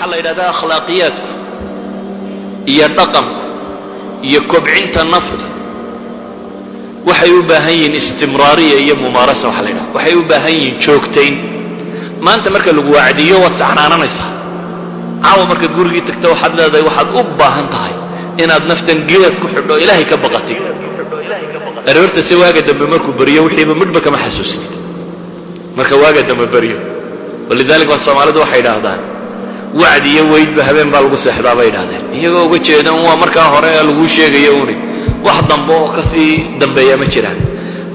waxaa la yidhahdaa akhlaaqiyaadku iyo dhaqanku iyo kobcinta naftu waxay u baahan yihiin istimraariya iyo mumaarasa waxa la yidhahda waxay u baahan yihiin joogtayn maanta marka lagu wacdiyo waad saxnaananaysaa caawa markaad gurigii tagta waxaad leedahay waxaad u baahan tahay inaad naftan geed ku xidho ilaahay ka baqatid aroorta se waaga dambe markuu baryo wixiiba midhba kama xasuusinid marka waaga dambe baryo walidaalika waa soomaalidu waxay idhaahdaan wacdi iyo weydba habeen baa lagu seexdaa bay idhahdeen iyagoo uga jeedan waa markaa hore ee laguu sheegayo uni wax dambe oo kasii dambeeya ma jiraan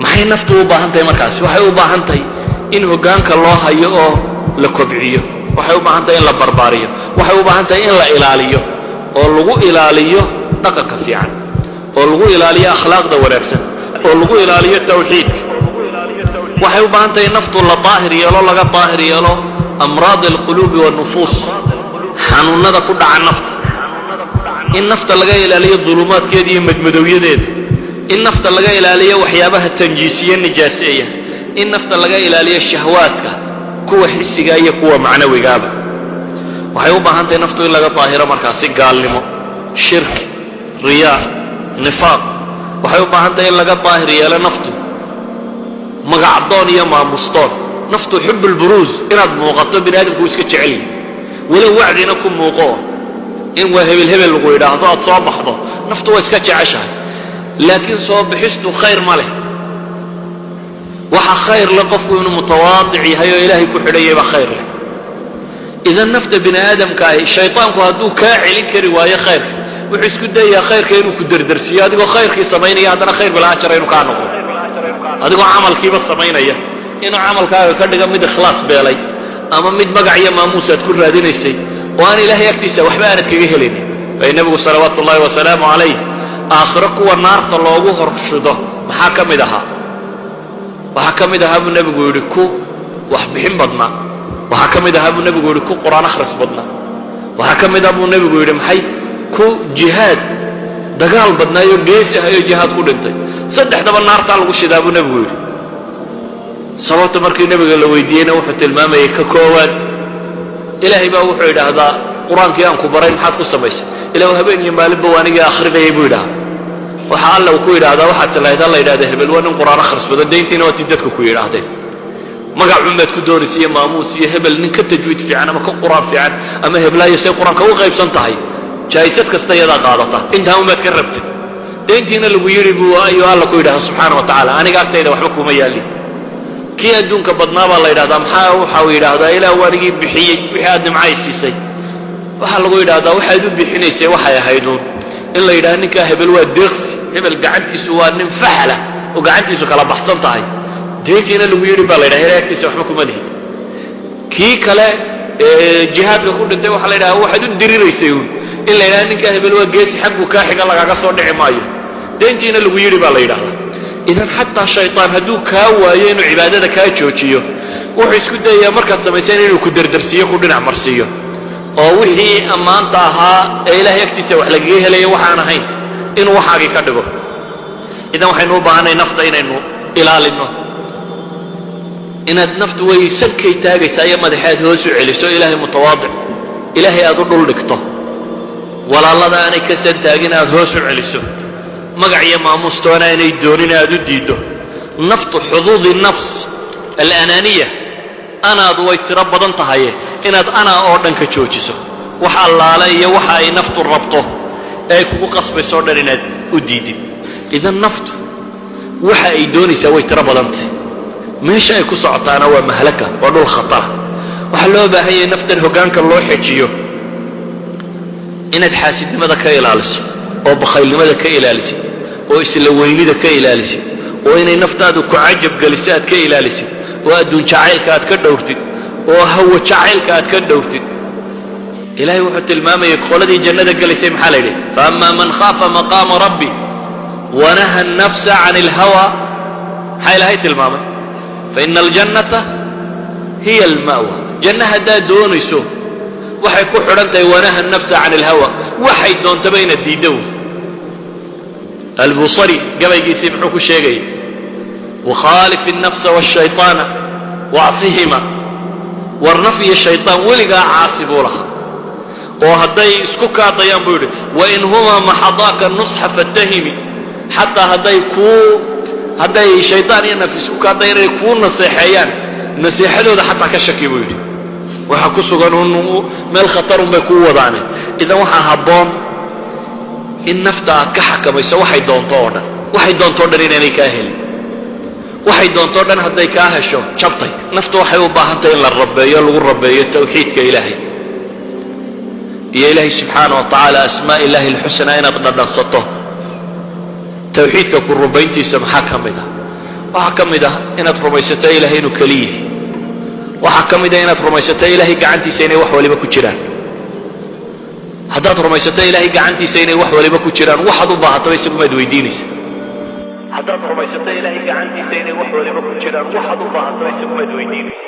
maxay naftu u baahan tahay markaas waxay u baahan tahay in hoggaanka loo hayo oo la kobciyo waxay u baahan tahay in la barbaariyo waxay u baahan tahay in la ilaaliyo oo lagu ilaaliyo dhaqanka fiican oo lagu ilaaliyo akhlaaqda wanaagsan oo lagu ilaaliyo tawxiidka waxay u baahan tahay naftu la daahir yeelo laga daahir yeelo amraad alquluubi wanufuus xanuunada ku dhaca nafta in nafta laga ilaaliyo dulumaadkeeda iyo madmadowyadeeda in nafta laga ilaaliyo waxyaabaha tanjiisiye nijaaseeya in nafta laga ilaaliyo shahwaadka kuwa xisiga iyo kuwa macnawigaaba waxay u baahan tahay naftu in laga daahiro markaasi gaalnimo shirki riyaa nifaaq waxay u baahan tahay in laga daahir yeelo naftu magacdoon iyo maamustoon naftu xubbulburuus inaad muuqato bini aadamku iska jecel yahay walow wacdina ku muuqo in waa hebel hebel lagu yidhaahdo aad soo baxdo naftu waa iska jeceshahay laakiin soo bixistu khayr ma leh waxa khayr le qofku inuu mutawaadic yahay oo ilaahay ku xidhayay baa khayr leh idan nafta bini aadamka ahi shaytaanku hadduu kaa celin kari waayo khayrka wuxuu isku dayayaa khayrka inuu ku derdersiiyo adigoo khayrkii samaynaya haddana khayr bilaa ajara inuu kaa noqdo adigoo camalkiiba samaynaya inuu camalkaaga ka dhigo mid ikhlaas beelay ama mid magac iyo maamuus aad ku raadinaysay oo aan ilaahay agtiisa waxba aanad kaga helin bay nebigu salawaatu ullahi wasalaamu calayh aakhiro kuwa naarta loogu horshido maxaa ka mid ahaa waxaa ka mid ahaa buu nebigu yidhi ku wax bixin badnaa waxaa ka mid ahaa buu nebigu yidhi ku qur-aan akhris badnaa waxaa ka mid ah buu nebigu yidhi maxay ku jihaad dagaal badnaayoo geesi ahayoo jihaad ku dhintay saddexdaba naartaa lagu shidaa buu nebigu yidhi sababta markii nebiga la weydiiyeyna wuxuu tilmaamayay ka koowaad ilaahay baa wuxuu yidhaahdaa qur-aankii aan ku baray maxaad ku samaysay ilaa habeen iyo maalinba waa anigii akhrinayay buu yidhahdaa waxa alla uu ku yidhaahdaa waxaad tilahayd la yidhahda hebel waa nin qur-aan akhris badan dayntiina waa tii dadka ku yidhaahdeen magacumaad ku doonaysa iyo maamuus iyo hebel nin ka tajwiid fiican ama ka qur-aan fiican ama heblaayo say qur-aanka u qaybsan tahay jaa'isad kasta iyadaa qaadata intaa umaad ka rabtid dayntiina lagu yidhi buu ayuu alla ku yidhahda subxaana wa tacaala aniga agtayda waxba kuma yaalin kii adduunka badnaa baa la yidhahdaa maxaa waxa uu yidhaahdaa ilaah wanigii bixiyey wixii aad nimcay siisay waxaa lagu yidhahdaa waxaad u bixinaysay waxay ahayduun in la yidhahdo ninkaa hebel waa deeqsi hebel gacantiisu waa nin faxla oo gacantiisu kala baxsan tahay dayntiina lagu yidhi baa la yidhahda ilaah agtiisa waxba kuma lihid kii kale jihaadka ku dhintay waxaa la yidhahdaa waxaad u diriraysay uun in la yidhahdo ninkaa hebel waa geesi xaggu kaa xiga lagaaga soo dhici maayo dayntiina lagu yidhi baa la yidhahdaa idan xataa shaytaan hadduu kaa waayo inuu cibaadada kaa joojiyo wuxuu isku dayayaa markaad samayseen inuu ku derdersiiyo ku dhinac marsiiyo oo wixii ammaanta ahaa ee ilaahay agtiisa wax lagaga helayo waxaan ahayn inuu waxaagii ka dhigo idan waxaynu u baahanay nafta inaynu ilaalinno inaad naftu way sankay taagaysaa iyo madaxaad hoos u celiso ilaahay mutawaadic ilaahay aad u dhul dhigto walaalada aanay ka santaagin aad hoos u celiso magac iyo maamuustoona aanay doonin aad u diiddo naftu xuduudi nafs alanaaniya anaadu way tiro badan tahaye inaad anaa oo dhan ka joojiso wax allaale iyo waxa ay naftu rabto ee ay kugu qasbayso o dhan inaad u diidid idan naftu waxa ay doonaysaa way tiro badantahy meesha ay ku socotaana waa mahlaka waa dhul khatara waxaa loo baahan yahay naftan hoggaanka loo xejiyo inaad xaasidnimada ka ilaaliso oo bakhaylnimada ka ilaalisid oo isla weynida ka ilaalisid oo inay naftaadu ku cajab geliso aad ka ilaalisid oo adduun jacaylka aad ka dhowrtid oo hawo jacaylka aad ka dhowrtid ilaahay wuxuu tilmaamayay qoladii jannada gelaysay maxaa la yidhi faama man khaafa maqaama rabbi wanaha annafsa can alhawa maxaa ilaahay tilmaamay faina aljannata hiya alma'wa janna haddaad doonayso waxay ku xidhan tahay wanaha annafsa can alhawa waxay doontaba inaad diiddo albusari gabaygiisii muxuu ku sheegayay wakhaalif الnafsa wالshayطaana wacsihima war naf iyo shayطaan weligaa caasi buu lahaa oo hadday isku kaadayaan buu yidhi wain humaa maxadaaka nusxa fatahimi xataa hadday shaydaan iyo naf isku kaadayaan inay kuu naseexeeyaan naseexadooda xataa ka shaki buu yidhi waxaa ku sugan meel khatarun bay kuu wadaane idan waxaa habboon in nafta aad ka xakamayso waxay doonto oo dhan waxay doonto o dhan inaanay kaa helin waxay doonto o dhan hadday kaa hesho jabtay nafta waxay u baahantahay in la rabeeyo lagu rabeeyo tawxiidka ilaahay iyo ilaahay subxaana wa tacaala asmaa illaahi alxusnaa inaad dhadhansato tawxiidka ku rubayntiisa maxaa ka mid ah waxaa ka mid ah inaad rumaysato ilaahay inuu keli yahay waxaa ka mid ah inaad rumaysato ilaahay gacantiisa inay wax waliba ku jiraan haddaad rumaysato ilaahay gacantiisa inay wax waliba ku jiraan waxaad u baahataba isagu maad weydiinaysa haddaad rumaysato ilaahay gacantiisa inay wax waliba ku jiraan waxaad u baahataba isagu maad weydiinaysa